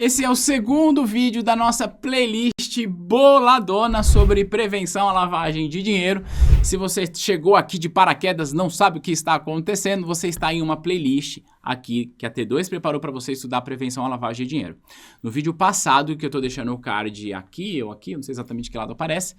Esse é o segundo vídeo da nossa playlist boladona sobre prevenção à lavagem de dinheiro. Se você chegou aqui de paraquedas, não sabe o que está acontecendo, você está em uma playlist aqui que a T2 preparou para você estudar prevenção à lavagem de dinheiro. No vídeo passado, que eu estou deixando o card aqui ou aqui, não sei exatamente que lado aparece,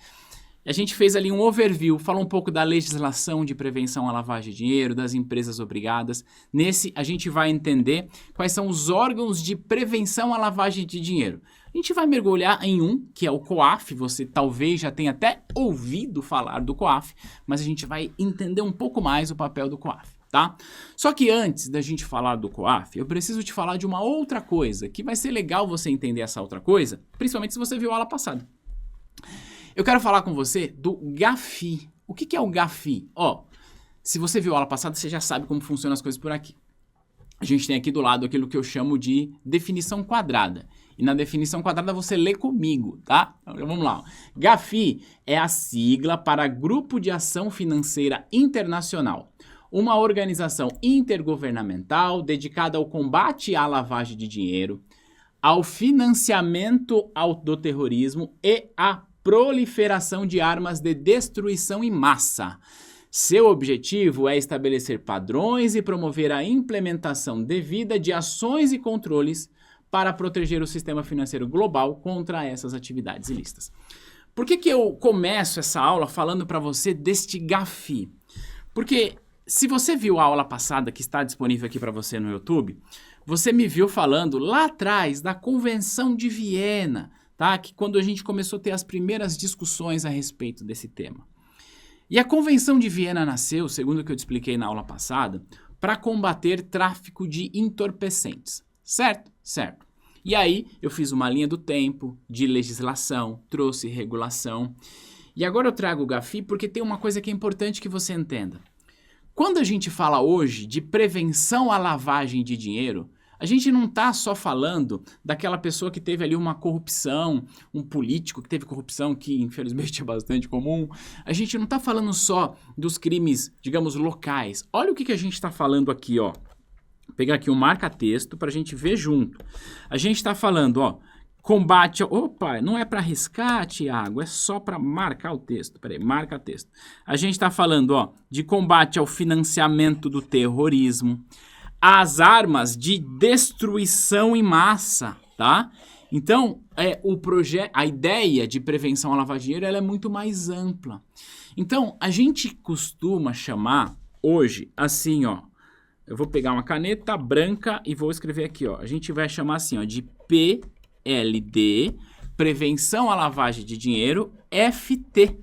a gente fez ali um overview, falou um pouco da legislação de prevenção à lavagem de dinheiro, das empresas obrigadas. Nesse, a gente vai entender quais são os órgãos de prevenção à lavagem de dinheiro. A gente vai mergulhar em um, que é o COAF. Você talvez já tenha até ouvido falar do COAF, mas a gente vai entender um pouco mais o papel do COAF, tá? Só que antes da gente falar do COAF, eu preciso te falar de uma outra coisa, que vai ser legal você entender essa outra coisa, principalmente se você viu a aula passada. Eu quero falar com você do GAFI. O que é o GAFI? Ó, se você viu a aula passada, você já sabe como funcionam as coisas por aqui. A gente tem aqui do lado aquilo que eu chamo de definição quadrada. E na definição quadrada você lê comigo, tá? Então vamos lá. GAFI é a sigla para Grupo de Ação Financeira Internacional. Uma organização intergovernamental dedicada ao combate à lavagem de dinheiro, ao financiamento do terrorismo e à proliferação de armas de destruição em massa. Seu objetivo é estabelecer padrões e promover a implementação devida de ações e controles para proteger o sistema financeiro global contra essas atividades ilícitas. Por que eu começo essa aula falando para você deste GAFI? Porque se você viu a aula passada que está disponível aqui para você no YouTube, você me viu falando lá atrás da Convenção de Viena, tá? Que quando a gente começou a ter as primeiras discussões a respeito desse tema. E a Convenção de Viena nasceu, segundo o que eu te expliquei na aula passada, para combater tráfico de entorpecentes, certo? Certo. E aí eu fiz uma linha do tempo de legislação, trouxe regulação. E agora eu trago o GAFI porque tem uma coisa que é importante que você entenda. Quando a gente fala hoje de prevenção à lavagem de dinheiro, a gente não está só falando daquela pessoa que teve ali uma corrupção, um político que teve corrupção, que infelizmente é bastante comum. A gente não está falando só dos crimes, digamos, locais. Olha o que a gente está falando aqui, ó. Vou pegar aqui um marca-texto para a gente ver junto. A gente está falando, ó, combate... Opa, não é para riscar, Tiago, é só para marcar o texto. Peraí, marca texto. A gente está falando, ó, de combate ao financiamento do terrorismo, as armas de destruição em massa, tá? Então, a ideia de prevenção à lavagem de dinheiro ela é muito mais ampla. Então, a gente costuma chamar hoje, assim, ó, eu vou pegar uma caneta branca e vou escrever aqui, ó, a gente vai chamar assim, ó, de PLD, Prevenção à Lavagem de Dinheiro, FT,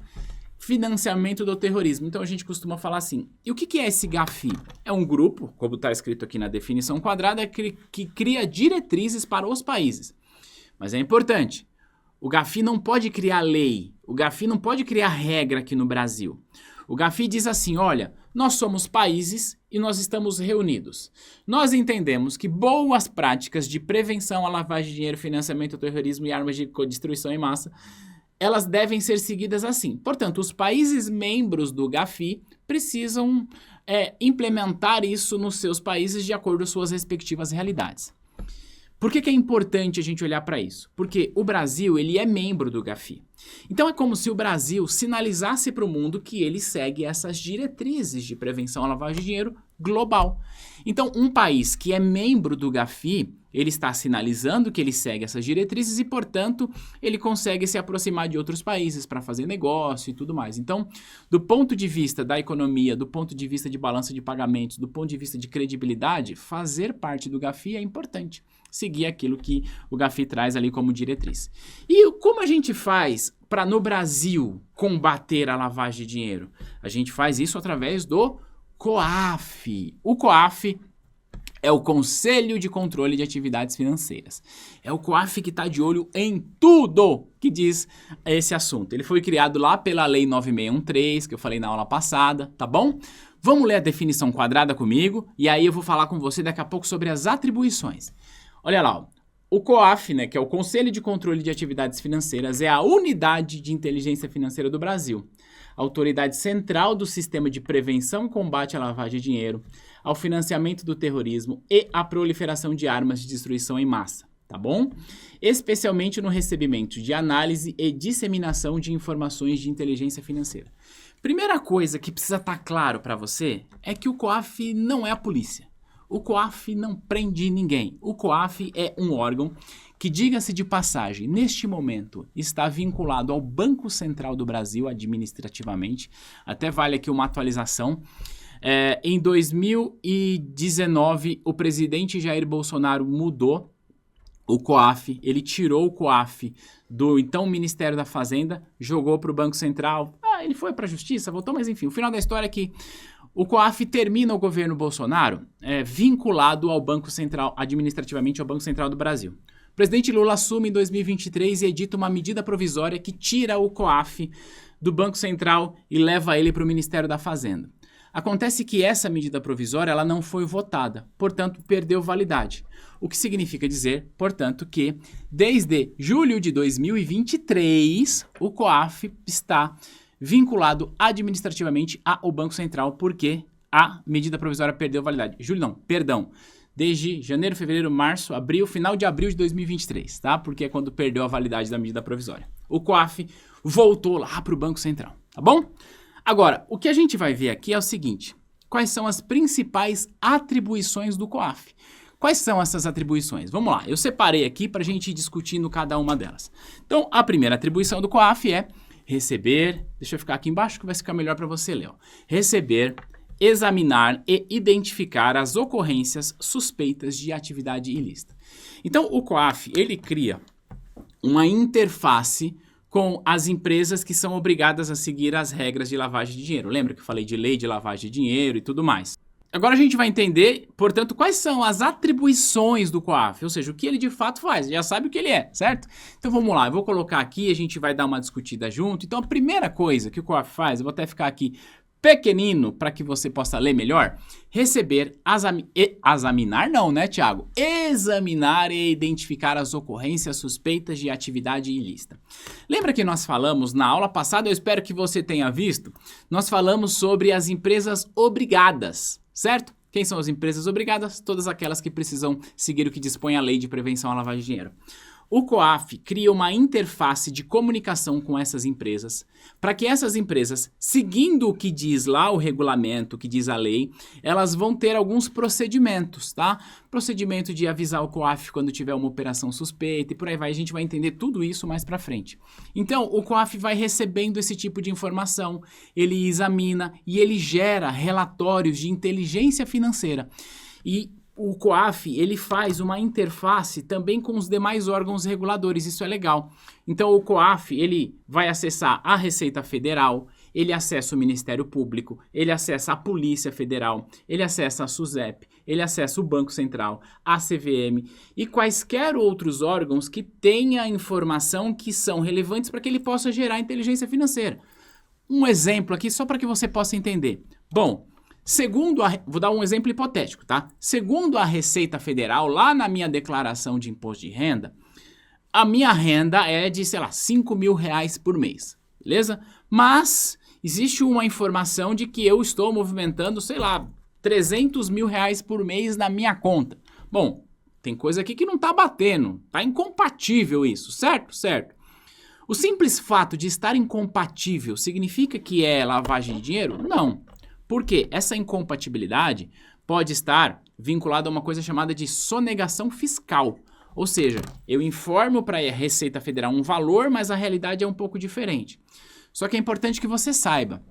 Financiamento do Terrorismo. Então a gente costuma falar assim, e o que é esse GAFI? É um grupo, como está escrito aqui na definição quadrada, que cria diretrizes para os países. Mas é importante, o GAFI não pode criar lei, o GAFI não pode criar regra aqui no Brasil. O GAFI diz assim, olha, nós somos países e nós estamos reunidos. Nós entendemos que boas práticas de prevenção à lavagem de dinheiro, financiamento do terrorismo e armas de destruição em massa, elas devem ser seguidas assim. Portanto, os países membros do GAFI precisam implementar isso nos seus países de acordo com suas respectivas realidades. Por que é importante a gente olhar para isso? Porque o Brasil, ele é membro do GAFI. Então é como se o Brasil sinalizasse para o mundo que ele segue essas diretrizes de prevenção à lavagem de dinheiro global. Então um país que é membro do GAFI, ele está sinalizando que ele segue essas diretrizes e, portanto, ele consegue se aproximar de outros países para fazer negócio e tudo mais. Então, do ponto de vista da economia, do ponto de vista de balança de pagamentos, do ponto de vista de credibilidade, fazer parte do GAFI é importante. Seguir aquilo que o GAFI traz ali como diretriz. E como a gente faz para, no Brasil, combater a lavagem de dinheiro? A gente faz isso através do COAF. O COAF é o Conselho de Controle de Atividades Financeiras. É o COAF que está de olho em tudo que diz esse assunto. Ele foi criado lá pela Lei 9613, que eu falei na aula passada, tá bom? Vamos ler a definição quadrada comigo, e aí eu vou falar com você daqui a pouco sobre as atribuições. Olha lá, ó. O COAF, né, que é o Conselho de Controle de Atividades Financeiras, é a unidade de inteligência financeira do Brasil, autoridade central do sistema de prevenção e combate à lavagem de dinheiro, ao financiamento do terrorismo e à proliferação de armas de destruição em massa. tá bom? Especialmente no recebimento de análise e disseminação de informações de inteligência financeira. Primeira coisa que precisa estar claro para você é que o COAF não é a polícia. O COAF não prende ninguém. O COAF é um órgão que, diga-se de passagem, neste momento está vinculado ao Banco Central do Brasil administrativamente. Até vale aqui uma atualização. Em 2019, o presidente Jair Bolsonaro mudou o COAF, ele tirou o COAF do então Ministério da Fazenda, jogou para o Banco Central, ele foi para a Justiça, voltou, mas enfim, o final da história é que o COAF termina o governo Bolsonaro vinculado ao Banco Central, administrativamente ao Banco Central do Brasil. O presidente Lula assume em 2023 e edita uma medida provisória que tira o COAF do Banco Central e leva ele para o Ministério da Fazenda. Acontece que essa medida provisória ela não foi votada, portanto perdeu validade. O que significa dizer, portanto, que desde julho de 2023 o COAF está vinculado administrativamente ao Banco Central porque a medida provisória perdeu validade. Desde janeiro, fevereiro, março, abril, final de abril de 2023, tá? Porque é quando perdeu a validade da medida provisória. O COAF voltou lá para o Banco Central, tá bom? Agora, o que a gente vai ver aqui é o seguinte: quais são as principais atribuições do COAF? Quais são essas atribuições? Vamos lá, eu separei aqui para a gente ir discutindo cada uma delas. Então, a primeira atribuição do COAF é receber, deixa eu ficar aqui embaixo que vai ficar melhor para você ler, ó. Receber, examinar e identificar as ocorrências suspeitas de atividade ilícita. Então, o COAF, ele cria uma interface com as empresas que são obrigadas a seguir as regras de lavagem de dinheiro. Lembra que eu falei de lei de lavagem de dinheiro e tudo mais? Agora a gente vai entender, portanto, quais são as atribuições do COAF, ou seja, o que ele de fato faz, já sabe o que ele é, certo? Então vamos lá, eu vou colocar aqui, a gente vai dar uma discutida junto. Então a primeira coisa que o COAF faz, eu vou até ficar aqui pequenino para que você possa ler melhor, receber, examinar não, né, Tiago? Examinar e identificar as ocorrências suspeitas de atividade ilícita. Lembra que nós falamos na aula passada, eu espero que você tenha visto, nós falamos sobre as empresas obrigadas, certo? Quem são as empresas obrigadas? Todas aquelas que precisam seguir o que dispõe a Lei de Prevenção à Lavagem de Dinheiro. O COAF cria uma interface de comunicação com essas empresas, para que essas empresas, seguindo o que diz lá o regulamento, o que diz a lei, elas vão ter alguns procedimentos, tá? Procedimento de avisar o COAF quando tiver uma operação suspeita e por aí vai, a gente vai entender tudo isso mais para frente. Então, o COAF vai recebendo esse tipo de informação, ele examina e ele gera relatórios de inteligência financeira. E o COAF, ele faz uma interface também com os demais órgãos reguladores, isso é legal. Então o COAF, ele vai acessar a Receita Federal, ele acessa o Ministério Público, ele acessa a Polícia Federal, ele acessa a SUSEP, ele acessa o Banco Central, a CVM e quaisquer outros órgãos que tenham informação que são relevantes para que ele possa gerar inteligência financeira. Um exemplo aqui só para que você possa entender. Bom, vou dar um exemplo hipotético, tá? Segundo a Receita Federal, lá na minha declaração de imposto de renda, a minha renda é de, sei lá, R$5.000 por mês, beleza? Mas existe uma informação de que eu estou movimentando, sei lá, R$300.000 por mês na minha conta. Bom, tem coisa aqui que não tá batendo, tá incompatível isso, certo? Certo. O simples fato de estar incompatível significa que é lavagem de dinheiro? Não. Porque essa incompatibilidade pode estar vinculada a uma coisa chamada de sonegação fiscal. Ou seja, eu informo para a Receita Federal um valor, mas a realidade é um pouco diferente. Só que é importante que você saiba,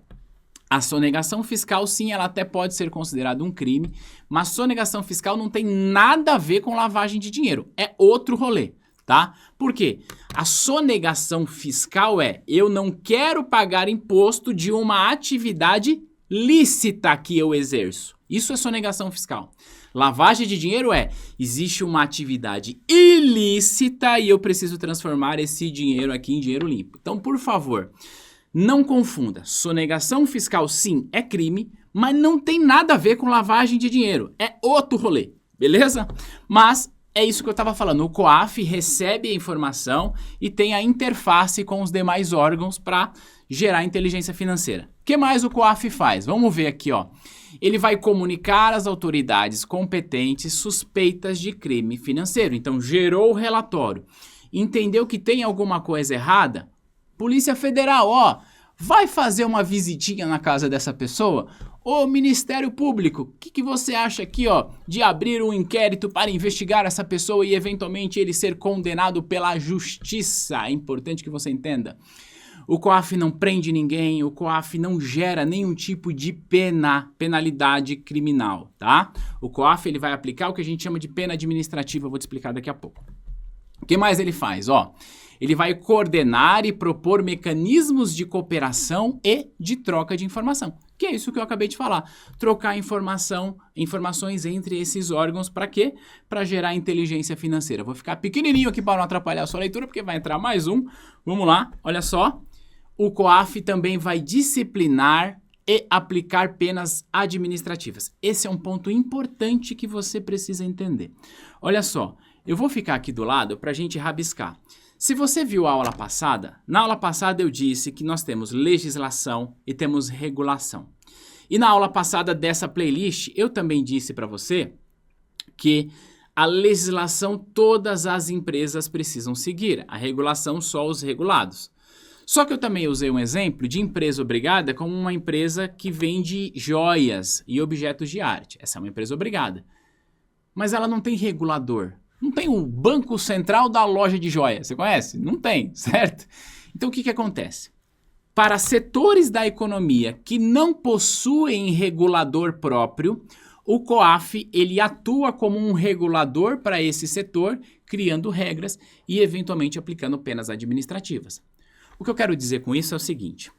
a sonegação fiscal sim, ela até pode ser considerada um crime, mas sonegação fiscal não tem nada a ver com lavagem de dinheiro, é outro rolê. Tá? Por quê? A sonegação fiscal eu não quero pagar imposto de uma atividade lícita que eu exerço. Isso é sonegação fiscal. Lavagem de dinheiro existe uma atividade ilícita e eu preciso transformar esse dinheiro aqui em dinheiro limpo. Então, por favor, não confunda. Sonegação fiscal, sim, é crime, mas não tem nada a ver com lavagem de dinheiro. É outro rolê, beleza? Mas é isso que eu estava falando. O COAF recebe a informação e tem a interface com os demais órgãos para gerar inteligência financeira. O que mais o COAF faz? Vamos ver aqui, ó. Ele vai comunicar às autoridades competentes suspeitas de crime financeiro. Então, gerou o relatório. Entendeu que tem alguma coisa errada? Polícia Federal, ó, vai fazer uma visitinha na casa dessa pessoa? Ô, Ministério Público, o que você acha aqui, ó, de abrir um inquérito para investigar essa pessoa e eventualmente ele ser condenado pela justiça? É importante que você entenda. O COAF não prende ninguém, o COAF não gera nenhum tipo de penalidade criminal, tá? O COAF ele vai aplicar o que a gente chama de pena administrativa, eu vou te explicar daqui a pouco. O que mais ele faz? Ó, ele vai coordenar e propor mecanismos de cooperação e de troca de informação. Que é isso que eu acabei de falar. Trocar informações entre esses órgãos para quê? Para gerar inteligência financeira. Vou ficar pequenininho aqui para não atrapalhar a sua leitura, porque vai entrar mais um. Vamos lá, olha só. O COAF também vai disciplinar e aplicar penas administrativas. Esse é um ponto importante que você precisa entender. Olha só, eu vou ficar aqui do lado para a gente rabiscar. Se você viu a aula passada, na aula passada eu disse que nós temos legislação e temos regulação. E na aula passada dessa playlist, eu também disse para você que a legislação todas as empresas precisam seguir, a regulação só os regulados. Só que eu também usei um exemplo de empresa obrigada como uma empresa que vende joias e objetos de arte. Essa é uma empresa obrigada. Mas ela não tem regulador. Não tem o banco central da loja de joias. Você conhece? Não tem, certo? Então o que acontece? Para setores da economia que não possuem regulador próprio, o COAF ele atua como um regulador para esse setor, criando regras e eventualmente aplicando penas administrativas. O que eu quero dizer com isso é o seguinte: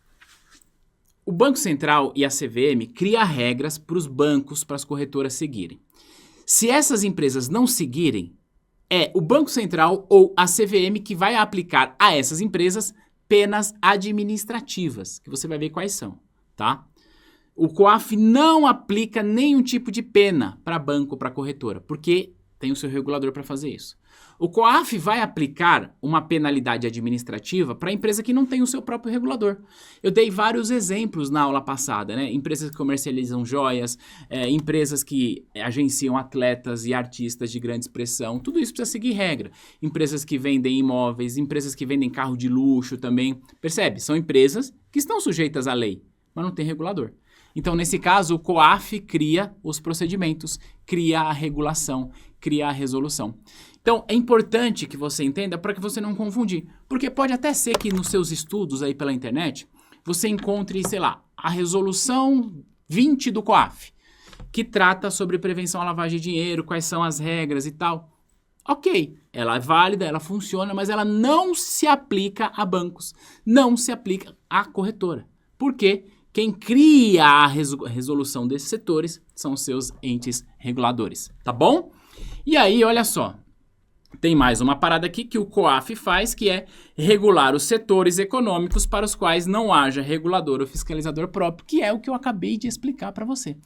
o Banco Central e a CVM criam regras para os bancos, para as corretoras seguirem. Se essas empresas não seguirem, é o Banco Central ou a CVM que vai aplicar a essas empresas penas administrativas, que você vai ver quais são, tá? O COAF não aplica nenhum tipo de pena para banco ou para corretora, porque tem o seu regulador para fazer isso. O COAF vai aplicar uma penalidade administrativa para a empresa que não tem o seu próprio regulador. Eu dei vários exemplos na aula passada, né? Empresas que comercializam joias, empresas que agenciam atletas e artistas de grande expressão, tudo isso precisa seguir regra. Empresas que vendem imóveis, empresas que vendem carro de luxo também. Percebe? São empresas que estão sujeitas à lei, mas não tem regulador. Então, nesse caso, o COAF cria os procedimentos, cria a regulação, cria a resolução. Então, é importante que você entenda para que você não confundir. Porque pode até ser que nos seus estudos aí pela internet, você encontre, sei lá, a resolução 20 do COAF, que trata sobre prevenção à lavagem de dinheiro, quais são as regras e tal. Ok, ela é válida, ela funciona, mas ela não se aplica a bancos, não se aplica à corretora. Por quê? Quem cria a resolução desses setores são os seus entes reguladores, tá bom? E aí, olha só, tem mais uma parada aqui que o COAF faz, que é regular os setores econômicos para os quais não haja regulador ou fiscalizador próprio, que é o que eu acabei de explicar para você.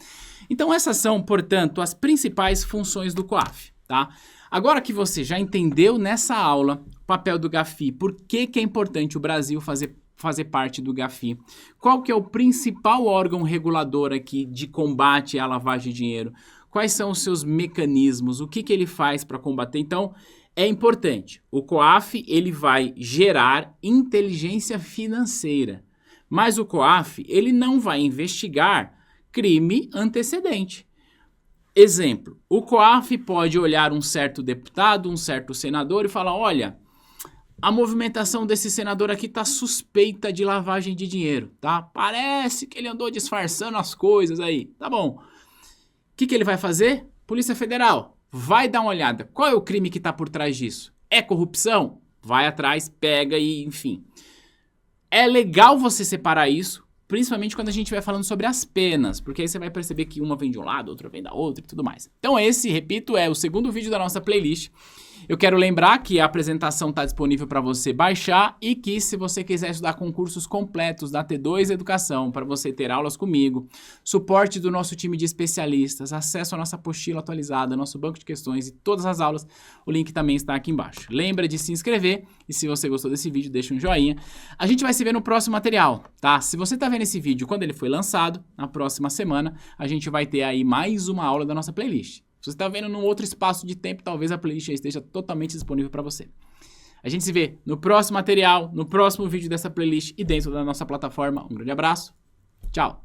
Então, essas são, portanto, as principais funções do COAF, tá? Agora que você já entendeu nessa aula o papel do GAFI, por que é importante o Brasil fazer parte do GAFI, qual que é o principal órgão regulador aqui de combate à lavagem de dinheiro, quais são os seus mecanismos, o que ele faz para combater. Então, é importante. O COAF ele vai gerar inteligência financeira, mas o COAF ele não vai investigar crime antecedente. Exemplo, o COAF pode olhar um certo deputado, um certo senador e falar, olha, a movimentação desse senador aqui tá suspeita de lavagem de dinheiro, tá? Parece que ele andou disfarçando as coisas aí, tá bom. O que ele vai fazer? Polícia Federal, vai dar uma olhada. Qual é o crime que está por trás disso? É corrupção? Vai atrás, pega e enfim. É legal você separar isso, principalmente quando a gente vai falando sobre as penas, porque aí você vai perceber que uma vem de um lado, outra vem da outra e tudo mais. Então esse, repito, é o segundo vídeo da nossa playlist. Eu quero lembrar que a apresentação está disponível para você baixar e que se você quiser estudar concursos completos da T2 Educação, para você ter aulas comigo, suporte do nosso time de especialistas, acesso à nossa apostila atualizada, nosso banco de questões e todas as aulas, o link também está aqui embaixo. Lembra de se inscrever e se você gostou desse vídeo, deixa um joinha. A gente vai se ver no próximo material, tá? Se você está vendo esse vídeo quando ele foi lançado, na próxima semana, a gente vai ter aí mais uma aula da nossa playlist. Se você está vendo num outro espaço de tempo, talvez a playlist já esteja totalmente disponível para você. A gente se vê no próximo material, no próximo vídeo dessa playlist e dentro da nossa plataforma. Um grande abraço. Tchau.